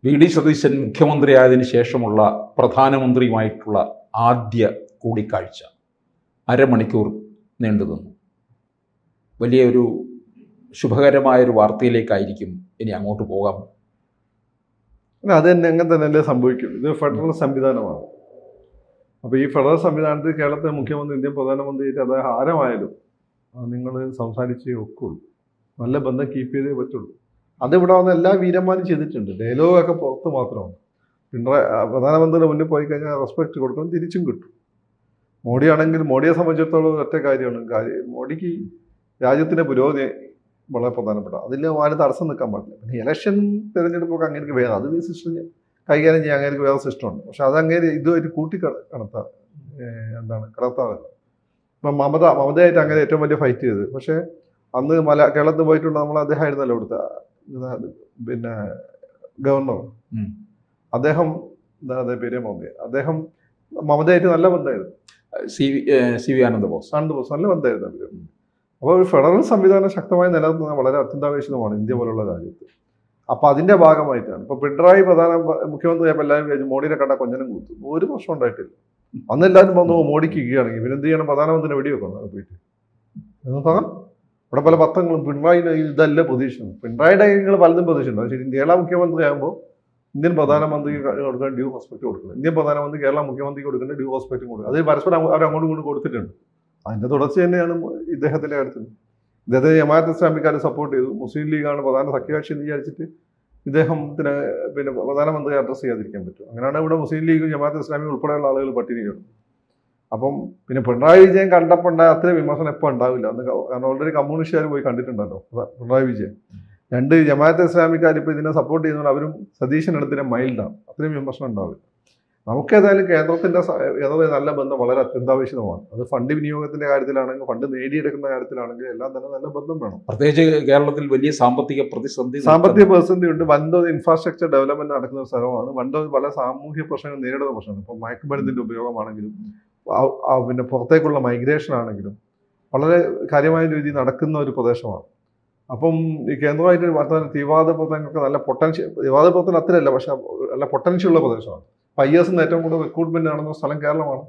V D Satheesan മുഖ്യമന്ത്രിയായതിനു ശേഷമുള്ള പ്രധാനമന്ത്രിയുമായിട്ടുള്ള ആദ്യ കൂടിക്കാഴ്ച അരമണിക്കൂർ നീണ്ടുനിന്നു. വലിയൊരു ശുഭകരമായൊരു വാർത്തയിലേക്കായിരിക്കും ഇനി അങ്ങോട്ട് പോകാം. അത് തന്നെ അങ്ങനെ തന്നെയല്ലേ സംഭവിക്കും. ഇത് ഫെഡറൽ സംവിധാനമാണ്. അപ്പോൾ ഈ ഫെഡറൽ സംവിധാനത്തിൽ കേരളത്തിലെ മുഖ്യമന്ത്രി, ഇന്ത്യൻ പ്രധാനമന്ത്രിയായിട്ട് അദ്ദേഹം ആരമായാലും നിങ്ങൾ സംസാരിച്ചേ ഒക്കുള്ളൂ. നല്ല ബന്ധം കീപ്പ് ചെയ്തേ പറ്റുള്ളൂ. അതിവിടെ വന്ന എല്ലാ വീരന്മാരും ചെയ്തിട്ടുണ്ട്. ഡയലോഗൊക്കെ പുറത്ത് മാത്രമാണ്. പ്രധാനമന്ത്രിയുടെ മുന്നിൽ പോയി കഴിഞ്ഞാൽ റെസ്പെക്ട് കൊടുക്കണം, തിരിച്ചും കിട്ടും. മോഡിയാണെങ്കിൽ മോഡിയെ സംബന്ധിച്ചിടത്തോളം ഒറ്റ കാര്യമാണ്. മോഡിക്ക് രാജ്യത്തിൻ്റെ പുരോഗതി വളരെ പ്രധാനപ്പെട്ട, അതിൽ ആരും തടസ്സം നിൽക്കാൻ പാടില്ല. പിന്നെ ഇലക്ഷൻ തിരഞ്ഞെടുപ്പൊക്കെ അങ്ങനെ വേണം, അത് ഈ സിസ്റ്റം കൈകാര്യം ചെയ്യാൻ അങ്ങനെ വേറെ സിസ്റ്റമുണ്ട്. പക്ഷെ അതങ്ങനെ ഇതുമായിട്ട് കടത്താറില്ല. ഇപ്പം മമതയായിട്ട് അങ്ങനെ ഏറ്റവും വലിയ ഫൈറ്റ് ചെയ്തത്. പക്ഷേ അന്ന് കേരളത്തിൽ പോയിട്ടുള്ള നമ്മൾ അദ്ദേഹം ആയിരുന്നല്ലോ ഇവിടുത്തെ പിന്നെ ഗവർണർ. അദ്ദേഹം പേര് മമത, അദ്ദേഹം മമതയായിട്ട് നല്ല ബന്ധമായിരുന്നു. സി വി ആനന്ദബോസ് നല്ല ബന്ധമായിരുന്നു അവർ. അപ്പോൾ ഒരു ഫെഡറൽ സംവിധാനം ശക്തമായി നിലനിർത്തുന്നത് വളരെ അത്യന്താപേക്ഷിതമാണ് ഇന്ത്യ പോലുള്ള രാജ്യത്ത്. അപ്പോൾ അതിൻ്റെ ഭാഗമായിട്ടാണ് ഇപ്പോൾ പിണറായി മുഖ്യമന്ത്രിയായപ്പോൾ എല്ലാവരും വിചാരിച്ചു മോഡിനെ കണ്ട കൊഞ്ഞനം കൂത്തു. ഒരു പ്രശ്നം ഉണ്ടായിട്ടില്ല. അന്ന് എല്ലാവരും വന്നു മോഡിക്ക് ഇരിക്കുകയാണെങ്കിൽ പിന്നെ എന്ത് ചെയ്യണം, പ്രധാനമന്ത്രിനെ വെടിവെക്കണം പോയിട്ട് നോക്കാം. ഇവിടെ പല പത്രങ്ങളും പിണറായിന് ഇതല്ല പൊസിഷൻ, പിണറായിയുടെ കാര്യങ്ങൾ പലതും പൊസിഷൻ ഉണ്ട്. പക്ഷേ കേരള മുഖ്യമന്ത്രി ആകുമ്പോൾ ഇന്ത്യൻ പ്രധാനമന്ത്രിക്ക് കൊടുക്കാൻ ഡ്യൂ റെസ്പെക്ട് കൊടുക്കണം, ഇന്ത്യൻ പ്രധാനമന്ത്രി കേരള മുഖ്യമന്ത്രിക്ക് കൊടുക്കേണ്ട ഡ്യൂ റെസ്പെക്റ്റും കൊടുക്കുക. അത് പരസ്പരം അവർ അങ്ങോട്ടും ഇങ്ങോട്ടും കൊടുത്തിട്ടുണ്ട്. അതിൻ്റെ തുടർച്ച തന്നെയാണ് ഇദ്ദേഹത്തിൻ്റെ കാര്യത്തിൽ. ഇദ്ദേഹത്തെ ജമാഅത്ത് ഇസ്ലാമിക്കാർ സപ്പോർട്ട് ചെയ്തു. മുസ്ലിം ലീഗാണ് പ്രധാന സഖ്യകക്ഷി എന്ന് വിചാരിച്ചിട്ട് ഇദ്ദേഹത്തിന് പിന്നെ പ്രധാനമന്ത്രി അഡ്രസ്സ് ചെയ്യാതിരിക്കാൻ പറ്റും. അങ്ങനെയാണ് ഇവിടെ മുസ്ലിം ലീഗും ജമാഅത്ത് ഇസ്ലാമി ഉൾപ്പെടെയുള്ള ആളുകൾ പട്ടിണി കിടന്നു. അപ്പം പിന്നെ പിണറായി വിജയൻ കണ്ടപ്പോൾ ഉണ്ടായ അത്രയും വിമർശനം എപ്പോൾ ഉണ്ടാവില്ല അന്ന്. കാരണം ഓൾറെഡി കമ്മ്യൂണിസ്റ്റുകാർ പോയി കണ്ടിട്ടുണ്ടല്ലോ പിണറായി വിജയൻ. രണ്ട് ജമാഅത്ത് ഇസ്ലാമിക്കാർ ഇപ്പോൾ ഇതിനെ സപ്പോർട്ട് ചെയ്യുന്നതുകൊണ്ട് അവരും സതീശനെടുത്തിനെ മൈൽഡാണ്, അത്രയും വിമർശനം ഉണ്ടാവില്ല. നമുക്കേതായാലും കേന്ദ്രത്തിൻ്റെ നല്ല ബന്ധം വളരെ അത്യന്താപേക്ഷിതമാണ്. അത് ഫണ്ട് വിനിയോഗത്തിൻ്റെ കാര്യത്തിലാണെങ്കിൽ, ഫണ്ട് നേടിയെടുക്കുന്ന കാര്യത്തിലാണെങ്കിൽ എല്ലാം തന്നെ നല്ല ബന്ധം വേണം. പ്രത്യേകിച്ച് കേരളത്തിൽ വലിയ സാമ്പത്തിക പ്രതിസന്ധി ഉണ്ട്. വൻതോതിൽ ഇൻഫ്രാസ്ട്രക്ചർ ഡെവലപ്മെന്റ് നടക്കുന്ന ഒരു സ്ഥലമാണ്. വൻതോതിൽ പല സാമൂഹ്യ പ്രശ്നങ്ങൾ നേരിടുന്ന പ്രശ്നമാണ്. ഇപ്പം മയക്കുമരുന്നിൻ്റെ ഉപയോഗമാണെങ്കിലും പിന്നെ പുറത്തേക്കുള്ള മൈഗ്രേഷൻ ആണെങ്കിലും വളരെ കാര്യമായ രീതിയിൽ നടക്കുന്ന ഒരു പ്രദേശമാണ്. അപ്പം ഈ കേന്ദ്രമായിട്ട് വർത്തമാന തീവ്രവാദ പ്രവർത്തനങ്ങൾക്ക് നല്ല തീവ്രവാദ പ്രവർത്തനം അത്രയല്ല, പക്ഷെ നല്ല പൊട്ടൻഷ്യൽ ഉള്ള പ്രദേശമാണ്. IS ഏറ്റവും കൂടുതൽ റിക്രൂട്ട്മെന്റ് നടന്ന സ്ഥലം കേരളമാണ്.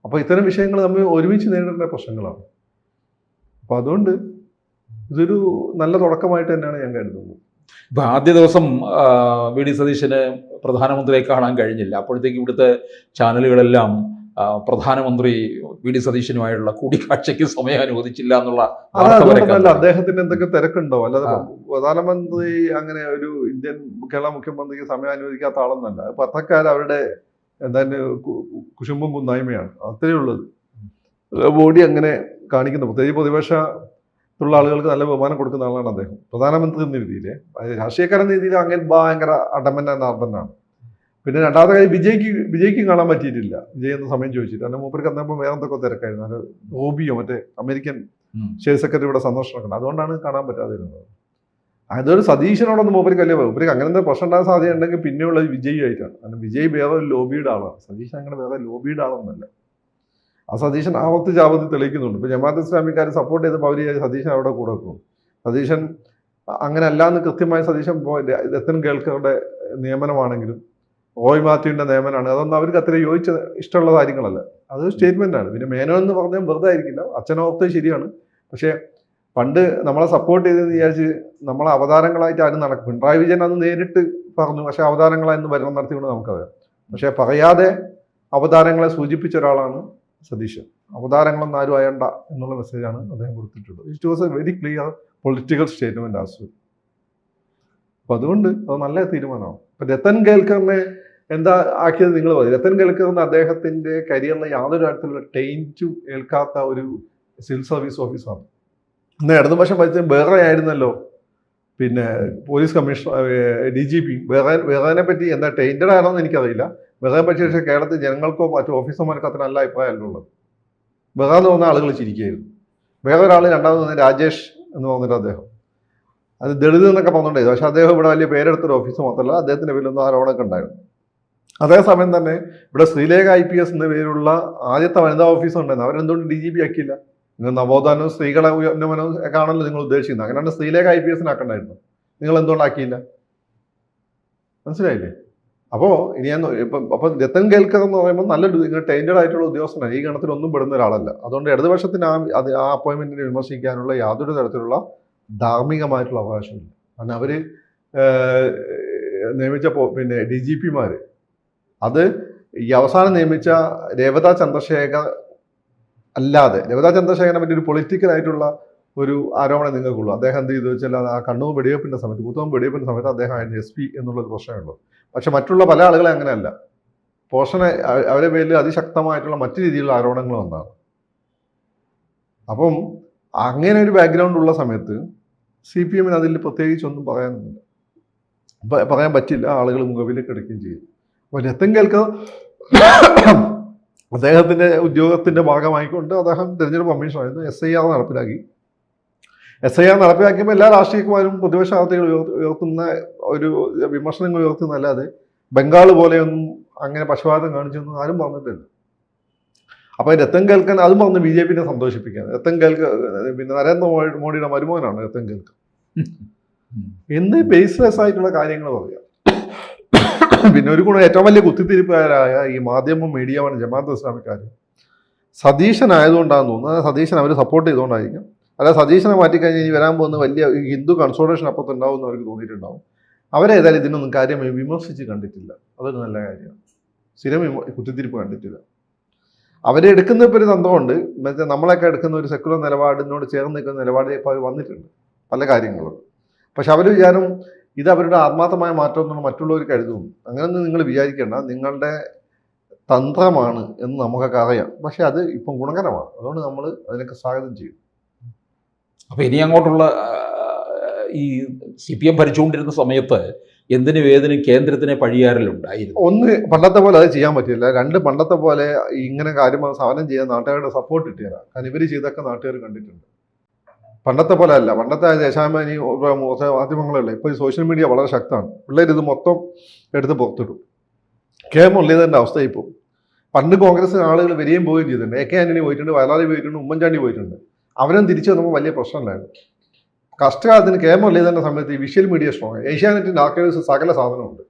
അപ്പോൾ ഇത്തരം വിഷയങ്ങൾ നമ്മൾ ഒരുമിച്ച് നേരിടേണ്ട പ്രശ്നങ്ങളാണ്. അപ്പോൾ അതുകൊണ്ട് ഇതൊരു നല്ല തുടക്കമായിട്ട് തന്നെയാണ് ഞാൻ കരുതുന്നത്. ഇപ്പം ആദ്യ ദിവസം വി ഡി സതീശന് പ്രധാനമന്ത്രിയെ കാണാൻ കഴിഞ്ഞില്ല. അപ്പോഴത്തേക്ക് ഇവിടുത്തെ ചാനലുകളെല്ലാം പ്രധാനമന്ത്രി വി ഡി സതീശനുമായുള്ള കൂടിക്കാഴ്ചയ്ക്ക് സമയം അനുവദിച്ചില്ല എന്നുള്ള അദ്ദേഹത്തിന് എന്തൊക്കെ തിരക്കുണ്ടോ, അല്ലാതെ പ്രധാനമന്ത്രി അങ്ങനെ ഒരു കേരള മുഖ്യമന്ത്രിക്ക് സമയം അനുവദിക്കാത്ത ആളൊന്നല്ല. പത്രക്കാർ അവരുടെ കുശുമ്പും കുന്നായ്മയാണ് അത്രയേ ഉള്ളത്. ബോഡി അങ്ങനെ കാണിക്കുന്നു. പ്രത്യേകിച്ച് പ്രതിപക്ഷത്തുള്ള ആളുകൾക്ക് നല്ല ബഹുമാനം കൊടുക്കുന്ന ആളാണ് അദ്ദേഹം. പ്രധാനമന്ത്രി എന്ന രീതിയിൽ, രാഷ്ട്രീയക്കാരെന്ന രീതിയിൽ അങ്ങനെ ഭയങ്കര അർബനാണ്. പിന്നെ രണ്ടാമത്തെ കാര്യം, വിജയ്ക്കും കാണാൻ പറ്റിയിട്ടില്ല. വിജയ് എന്ന സമയം ചോദിച്ചിട്ട്. കാരണം മൂപ്പർക്ക് അന്നപ്പോൾ വേറെ എന്തൊക്കെ തിരക്കായിരുന്നു. അത് റോബിയോ മറ്റേ അമേരിക്കൻ സ്റ്റേറ്റ് സെക്രട്ടറി ഇവിടെ സന്ദർശനമൊക്കെ ഉണ്ട്, അതുകൊണ്ടാണ് കാണാൻ പറ്റാതിരുന്നത്. അതൊരു സതീശനോടൊന്നും മൂപ്പർക്ക് അല്ലേ മൂപ്പർക്ക് അങ്ങനെ എന്താ പ്രശ്നം ഉണ്ടാകാൻ സാധ്യത ഉണ്ടെങ്കിൽ പിന്നെയുള്ളത് വിജയുമായിട്ടാണ്. കാരണം വിജയ് വേറെ ഒരു ലോബിയുടെ ആളാണ്, സതീശൻ അങ്ങനെ വേറെ ലോബിയുടെ ആളൊന്നുമല്ല. ആ സതീശൻ ആവർത്തി ജാപത്തിൽ തെളിയിക്കുന്നുണ്ട്. ഇപ്പോൾ ജമാഅത്ത് ഇസ്ലാമിക്കാർ സപ്പോർട്ട് ചെയ്തപ്പോൾ അവർ സതീശൻ അവിടെ കൂടെ വെക്കും. സതീശൻ അങ്ങനെ അല്ലാന്ന് കൃത്യമായി സതീശൻ രത്തൻ കേൾക്കറുടെ നിയമനമാണെങ്കിലും റോയ് മാത്യുവിൻ്റെ നിയമനമാണ്, അതൊന്നും അവർക്ക് അത്ര യോജിച്ച ഇഷ്ടമുള്ള കാര്യങ്ങളല്ല. അത് സ്റ്റേറ്റ്മെൻറ്റാണ്. പിന്നെ മേനോ എന്ന് പറഞ്ഞാൽ വെറുതെ ആയിരിക്കില്ല, അച്ഛനോർത്ത് ശരിയാണ്. പക്ഷേ പണ്ട് നമ്മളെ സപ്പോർട്ട് ചെയ്തെന്ന് വിചാരിച്ച് നമ്മളെ അവതാരങ്ങളായിട്ട് ആരും നടക്കും. പിണറായി വിജയൻ അത് നേരിട്ട് പറഞ്ഞു, പക്ഷേ അവതാരങ്ങളായിരുന്നു ഭരണം നടത്തിക്കൊണ്ട് നമുക്കറിയാം. പക്ഷേ പറയാതെ അവതാരങ്ങളെ സൂചിപ്പിച്ച ഒരാളാണ് സതീശൻ. അവതാരങ്ങളൊന്നും ആരും അയണ്ട എന്നുള്ള മെസ്സേജാണ് അദ്ദേഹം കൊടുത്തിട്ടുള്ളത്. It was A very clear political statement as well. അപ്പം അതുകൊണ്ട് അത് നല്ല തീരുമാനമാണ്. ഇപ്പം രത്തൻ കേൽക്കറിനെ എന്താ ആക്കിയത് നിങ്ങൾ പറയും. രത്തൻ കേൽക്കറിന് അദ്ദേഹത്തിൻ്റെ കരിയറിലെ യാതൊരു തരത്തിലുള്ള ടൈൻറ്റും ഏൽക്കാത്ത ഒരു സിവിൽ സർവീസ് ഓഫീസറാണ്. ഇന്ന് ഇടതുപക്ഷം ഭരിച്ച ബെഹ്റ ആയിരുന്നല്ലോ പിന്നെ പോലീസ് കമ്മീഷണർ, DGP. ബെഹ്റനെ പറ്റി എന്താ ടൈൻറ്റഡ് ആണോ എന്ന് എനിക്കറിയില്ല. ബെഹ്റയെ പറ്റി പക്ഷേ കേരളത്തിൽ ജനങ്ങൾക്കോ മറ്റു ഓഫീസർമാർക്കോ അത്ര നല്ല അഭിപ്രായമല്ല ഉള്ളത്. ബെഹ്റ എന്ന് പറഞ്ഞ ആളുകൾ ചിരിക്കുകയായിരുന്നു. വേറെ ഒരാൾ രണ്ടാമത് വന്ന രാജേഷ് എന്ന് പറഞ്ഞിട്ട് അദ്ദേഹം, അത് ദളിത് എന്നൊക്കെ പറഞ്ഞിട്ടുണ്ടായിരുന്നു. പക്ഷേ അദ്ദേഹം ഇവിടെ വലിയ പേരെടുത്തൊരു ഓഫീസർ മാത്രമല്ല, അദ്ദേഹത്തിൻ്റെ പേരിലൊന്നും ആരോപണമൊക്കെ ഉണ്ടായിരുന്നു. അതേസമയം തന്നെ ഇവിടെ ശ്രീലേഖ IPS എന്ന പേരുള്ള ആദ്യത്തെ വനിതാ ഓഫീസർ ഉണ്ടായിരുന്നു. അവരെന്തുകൊണ്ട് DGP ആക്കിയില്ല? നിങ്ങൾ നവോത്ഥാനവും സ്ത്രീകളെ ഉന്നമനവും ഒക്കെ ആണല്ലോ നിങ്ങൾ ഉദ്ദേശിക്കുന്നത്. അങ്ങനെയാണ് ശ്രീലേഖ IPS ആക്കണ്ടായിരുന്നു. നിങ്ങൾ എന്തുകൊണ്ടാക്കിയില്ല? മനസ്സിലായില്ലേ? അപ്പോൾ ഇനി ഞാൻ അപ്പം രത്തൻ കേൽക്കർ എന്ന് പറയുമ്പോൾ നല്ല ടൈൻറ്റഡ് ആയിട്ടുള്ള ഉദ്യോഗസ്ഥനാണ്. ഈ ഗണത്തിലൊന്നും പെടുന്ന ഒരാളല്ല. അതുകൊണ്ട് ഇടതുപക്ഷത്തിന് ആ അപ്പോയിൻമെന്റിനെ വിമർശിക്കാനുള്ള യാതൊരു തരത്തിലുള്ള ധാർമ്മികമായിട്ടുള്ള അവകാശമില്ല. കാരണം അവർ നിയമിച്ച പിന്നെ DGPമാർ അത് ഈ അവസാനം നിയമിച്ച രേവത ചന്ദ്രശേഖർ അല്ലാതെ, രേവത ചന്ദ്രശേഖരനെ പറ്റി ഒരു പൊളിറ്റിക്കൽ ആയിട്ടുള്ള ഒരു ആരോപണം നിങ്ങൾക്കുള്ളൂ. അദ്ദേഹം എന്ത് ചെയ്തു വെച്ചാൽ ആ കണ്ണൂർ വെടിവെപ്പിൻ്റെ സമയത്ത്, പുത്തൂർ വെടിവെപ്പിൻ്റെ സമയത്ത് അദ്ദേഹം ആയിരുന്നു SP എന്നുള്ളൊരു പ്രശ്നമുള്ളൂ. പക്ഷെ മറ്റുള്ള പല ആളുകളെ അങ്ങനെയല്ല. അവരെ പേരിൽ അതിശക്തമായിട്ടുള്ള മറ്റു രീതിയിലുള്ള ആരോപണങ്ങൾ വന്നതാണ്. അപ്പം അങ്ങനെ ഒരു ബാക്ക്ഗ്രൗണ്ട് ഉള്ള സമയത്ത് CPM-ന് അതിൽ പ്രത്യേകിച്ചൊന്നും പറയാൻ പറ്റില്ല. ആളുകൾ മുഖവിലേക്ക് എടുക്കുകയും ചെയ്യും. അപ്പോൾ രത്തൻ കേൽക്കർ അദ്ദേഹത്തിൻ്റെ ഉദ്യോഗത്തിൻ്റെ ഭാഗമായിക്കൊണ്ട് അദ്ദേഹം തിരഞ്ഞെടുപ്പ് കമ്മീഷനായിരുന്നു. SIR നടപ്പിലാക്കി. SIR നടപ്പിലാക്കിയപ്പോൾ എല്ലാ രാഷ്ട്രീയക്കാരും പ്രതിപക്ഷ വാർത്തകൾ ഉയർത്തുന്ന ഒരു വിമർശനങ്ങൾ ഉയർത്തുന്നല്ലാതെ ബംഗാൾ പോലെയൊന്നും അങ്ങനെ പക്ഷപാതം കാണിച്ചൊന്നും ആരും പറഞ്ഞിട്ടില്ല. അപ്പോൾ രത്തൻ കേൽക്കർ അതും പറഞ്ഞ് BJP-നെ സന്തോഷിപ്പിക്കാൻ. രത്തൻ കേൽക്കർ പിന്നെ നരേന്ദ്രമോദിയുടെ മരുമോനാണ് രത്തൻ കേൽക്കർ എന്ന് ബേസ്ലെസ് ആയിട്ടുള്ള കാര്യങ്ങൾ പറയാം. പിന്നെ ഒരു ഗുണം, ഏറ്റവും വലിയ കുത്തിത്തിരിപ്പുകാരായ ഈ മാധ്യമം മീഡിയമാണ് ജമാഅത്ത് ഇസ്ലാമിക്കാർ. സതീശനായതുകൊണ്ടാണെന്ന് തോന്നുന്നത്. സതീശൻ അവർ സപ്പോർട്ട് ചെയ്തുകൊണ്ടായിരിക്കും. അല്ല, സതീശനെ മാറ്റിക്കഴിഞ്ഞാൽ ഇനി വരാൻ പോകുന്ന വലിയ ഹിന്ദു കൺസോർട്ടേഷൻ അപ്പുറത്തുണ്ടാവും എന്ന് അവർക്ക് തോന്നിയിട്ടുണ്ടാവും. അവരേതായാലും ഇതിനൊന്നും കാര്യമായി വിമർശിച്ച് കണ്ടിട്ടില്ല. അതൊരു നല്ല കാര്യമാണ്. സ്ഥിരം കുത്തിത്തിരിപ്പ് കണ്ടിട്ടില്ല. അവരെടുക്കുന്ന ഇപ്പോൾ ഒരു തന്ത്രമുണ്ട്. മറ്റേ നമ്മളൊക്കെ എടുക്കുന്ന ഒരു സെക്കുലർ നിലപാടിനോട് ചേർന്ന് നിൽക്കുന്ന നിലപാട് ഇപ്പോൾ അവർ വന്നിട്ടുണ്ട് പല കാര്യങ്ങളും. പക്ഷെ അവർ വിചാരം ഇത് അവരുടെ ആത്മാർത്ഥമായ മാറ്റം എന്നാണ് മറ്റുള്ളവർ കരുതുന്നു. അങ്ങനെയൊന്നും നിങ്ങൾ വിചാരിക്കേണ്ട. നിങ്ങളുടെ തന്ത്രമാണ് എന്ന് നമുക്കൊക്കെ അറിയാം. പക്ഷെ അത് ഇപ്പം ഗുണകരമാണ്. അതുകൊണ്ട് നമ്മൾ അതിനൊക്കെ സ്വാഗതം ചെയ്യും. അപ്പോൾ ഇനി അങ്ങോട്ടുള്ള ഈ CPM ഭരിച്ചുകൊണ്ടിരുന്ന സമയത്ത് എന്തിനും ഏതിനും കേന്ദ്രത്തിനെ പഴിയാറലുണ്ടായിരുന്നു. ഒന്ന്, പണ്ടത്തെ പോലെ അത് ചെയ്യാൻ പറ്റില്ല. രണ്ട്, പണ്ടത്തെ പോലെ ഇങ്ങനെ കാര്യമായി സാധനം ചെയ്യാൻ നാട്ടുകാരുടെ സപ്പോർട്ട് കിട്ടിയല്ല. കാരണം ഇവർ ചെയ്തൊക്കെ നാട്ടുകാർ കണ്ടിട്ടുണ്ട്. പണ്ടത്തെ പോലെ അല്ല. പണ്ടത്തെ ദേശാഭിമാനി മാധ്യമങ്ങളല്ല. ഇപ്പോൾ ഈ സോഷ്യൽ മീഡിയ വളരെ ശക്തമാണ്. പിള്ളേർ ഇത് മൊത്തം എടുത്ത് പുറത്തിടും. മുരളീധരൻ്റെ അവസ്ഥ ഇപ്പോൾ. പണ്ട് കോൺഗ്രസ് ആളുകൾ വരികയും പോവുകയും ചെയ്തിട്ടുണ്ട്. AK ആന്റണി പോയിട്ടുണ്ട്, വയലാളി പോയിട്ടുണ്ട്, ഉമ്മൻചാണ്ടി പോയിട്ടുണ്ട്. അവരും തിരിച്ചു വന്നപ്പോൾ വലിയ പ്രശ്നമില്ലായിരുന്നു. കഷ്ടകാലത്തിന് മുരളീധരൻ്റെ സമയത്ത് ഈ വിഷ്വൽ മീഡിയ സ്ട്രോങ്. ഏഷ്യാനെറ്റിൻ്റെ ആർക്കൈവ്സ് സകല സാധനമുണ്ട്.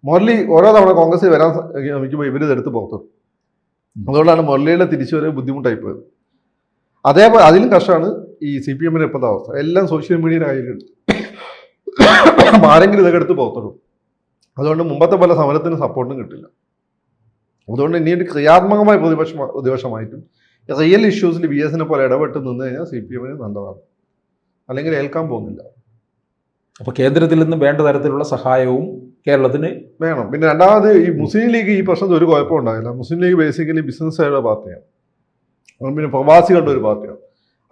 മുരളി ഓരോ തവണ കോൺഗ്രസ് വരാൻ ശ്രമിക്കുമ്പോൾ ഇവരിത് എടുത്ത് പുറത്തിടും. അതുകൊണ്ടാണ് മുരളിയുടെ തിരിച്ചു വരെ ബുദ്ധിമുട്ടായി പോയത്. അതേപോലെ അതിലും കഷ്ടമാണ് ഈ CPM-ന്റെ ഇപ്പോഴത്തെ അവസ്ഥ. എല്ലാം സോഷ്യൽ മീഡിയയുടെ കയ്യിലുണ്ട്. ആരെങ്കിലും ഇതൊക്കെ എടുത്ത് പുറത്തിടും. അതുകൊണ്ട് മുമ്പത്തെ പോലെ സമരത്തിന് സപ്പോർട്ടും കിട്ടില്ല. അതുകൊണ്ട് ഇനി ഒരു ക്രിയാത്മകമായ പ്രതിപക്ഷമായിട്ടും റിയൽ ഇഷ്യൂസിൽ VS-നെ പോലെ ഇടപെട്ട് നിന്ന് കഴിഞ്ഞാൽ CPM-ന് നല്ലതാണ്. അല്ലെങ്കിൽ ഏൽക്കാൻ പോകുന്നില്ല. അപ്പോൾ കേന്ദ്രത്തിൽ നിന്നും വേണ്ട തരത്തിലുള്ള സഹായവും കേരളത്തിന് വേണം. പിന്നെ രണ്ടാമത് ഈ മുസ്ലിം ലീഗ് ഈ പ്രശ്നത്തിൽ ഒരു കുഴപ്പം ഉണ്ടായില്ല. മുസ്ലിം ലീഗ് ബേസിക്കലി ബിസിനസ്സുകാരുടെ പാർട്ടിയാണ്. പിന്നെ പ്രവാസികളുടെ ഒരു പാർട്ടിയാണ്.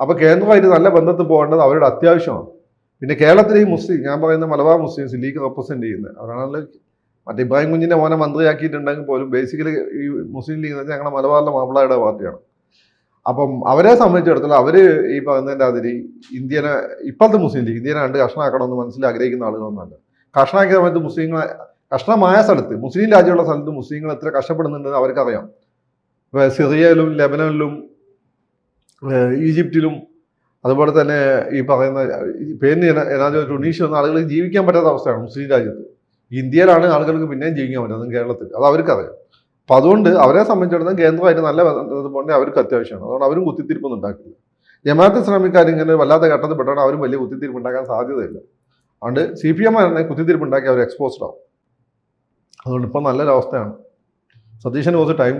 അപ്പോൾ കേന്ദ്രമായിട്ട് നല്ല ബന്ധത്തിൽ പോകേണ്ടത് അവരുടെ അത്യാവശ്യമാണ്. പിന്നെ കേരളത്തിലെ ഈ മുസ്ലിം, ഞാൻ പറയുന്ന മലബാർ മുസ്ലിംസ് ലീഗ് റെപ്രസെൻറ്റ് ചെയ്യുന്നത് അവരാണല്ലോ. മറ്റേ ഇബ്രാഹിം കുഞ്ഞിൻ്റെ മോനെ മന്ത്രിയാക്കിയിട്ടുണ്ടെങ്കിൽ പോലും ബേസിക്കലി ഈ മുസ്ലിം ലീഗ് എന്ന് വെച്ചാൽ ഞങ്ങളുടെ മലബാറിലെ മാപ്പിളയുടെ പാർട്ടിയാണ്. അപ്പം അവരെ സംബന്ധിച്ചിടത്തോളം അവർ ഈ പറയുന്നതിൻ്റെ അതിരി ഇന്ത്യനെ, ഇപ്പോഴത്തെ മുസ്ലിം ലീഗ് ഇന്ത്യനെ രണ്ട് കഷ്ണമാക്കണമെന്ന് മനസ്സിൽ ആഗ്രഹിക്കുന്ന ആളുകളൊന്നുമല്ല. കഷ്ണമാക്കിയ സമയത്ത് മുസ്ലിങ്ങളെ, കഷ്ണമായ സ്ഥലത്ത് മുസ്ലിം രാജ്യമുള്ള സ്ഥലത്ത് മുസ്ലിങ്ങൾ എത്ര കഷ്ടപ്പെടുന്നുണ്ടെന്ന് അവർക്കറിയാം. ഇപ്പോൾ സിറിയയിലും ലെബനനിലും ഈജിപ്തിലും അതുപോലെ തന്നെ ഈ പറയുന്ന പേരിന് ടുണീഷ്യ എന്ന ആളുകൾ ജീവിക്കാൻ പറ്റാത്ത അവസ്ഥയാണ് മുസ്ലിം രാജ്യത്ത്. ഇന്ത്യയിലാണ് ആളുകൾക്ക് പിന്നെയും ജീവിക്കാൻ പറ്റുന്നത്, കേരളത്തിൽ. അത് അവർക്കറിയാം. അപ്പം അതുകൊണ്ട് അവരെ സംബന്ധിച്ചിടത്തോളം കേന്ദ്രമായിട്ട് നല്ല പോകേണ്ടത് അവർക്ക് അത്യാവശ്യമാണ്. അതുകൊണ്ട് അവരും കുത്തിത്തിരിപ്പൊന്നും ഉണ്ടാക്കില്ല. ജമാഅത്ത് ഇസ്ലാമിക്കാർ ഇങ്ങനെ വല്ലാത്ത ഘട്ടത്തിൽ പെട്ടാണ് അവരും വലിയ കുത്തിത്തിരിപ്പ് ഉണ്ടാക്കാൻ സാധ്യതയില്ല. അതുകൊണ്ട് CPM തന്നെ കുത്തിത്തിരിപ്പ് ഉണ്ടാക്കി അവർ എക്സ്പോസ്ഡ് ആവും. അതുകൊണ്ട് ഇപ്പം നല്ലൊരവസ്ഥയാണ്. സതീശന് കുറച്ച് ടൈം